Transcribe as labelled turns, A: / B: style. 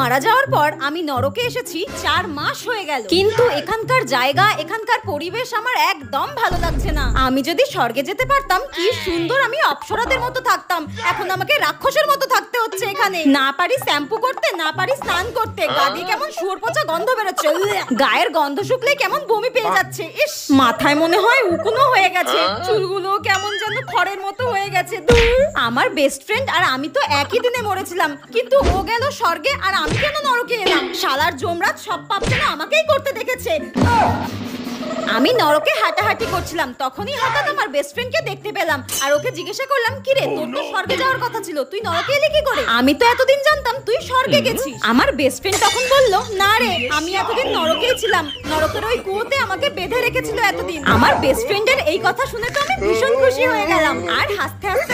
A: মারা যাওয়ার পর আমি নরকে এসেছি 4 মাস হয়ে গেল, কিন্তু এখানকার জায়গা, এখানকার পরিবেশ আমার একদম ভালো লাগছে না। আমি যদি স্বর্গে যেতে পারতাম কি সুন্দর আমি অপ্সরাদের মতো থাকতাম, এখন আমাকে রাক্ষসের মতো থাকতে হচ্ছে এখানে। না পারি শ্যাম্পু করতে, না পারি স্নান করতে, গা দিয়ে কেমন শুয়োর পচা গন্ধ বেরোচ্ছে, গায়ের গন্ধ শুকলে কেমন বমি পেয়ে যাচ্ছে, ইস মাথায় মনে হয় উকুনও হয়ে গেছে, চুলগুলো কেমন যেন খড়ের মতো হয়ে গেছে। আমার বেস্ট ফ্রেন্ড আর আমি তো একই দিনে মরেছিলাম, কিন্তু ও গেল স্বর্গে আর আমি কেন নরকে এলাম? শালার জমরাজ সব পাপ যেন আমাকেই করতে দেখেছে। আমি নরকে হাঁটাহাঁটি করছিলাম, তখনই হঠাৎ আমার বেস্ট ফ্রেন্ডকে দেখতে পেলাম আর ওকে জিজ্ঞাসা করলাম, কি রে তোর তো স্বর্গে যাওয়ার কথা ছিল, তুই নরকে এলি কি করে? আমি তো এতদিন জানতাম তুই স্বর্গে গেছিস। আমার বেস্ট ফ্রেন্ড তখন বলল, না রে আমি এতদিন নরকেই ছিলাম, নরকের ওই কুয়োতে আমাকে বেঁধে রেখেছিল এতদিন। আমার বেস্ট ফ্রেন্ডের এই কথা শুনে তো আমি ভীষণ খুশি হয়ে গেলাম আর হাসতে হাসতে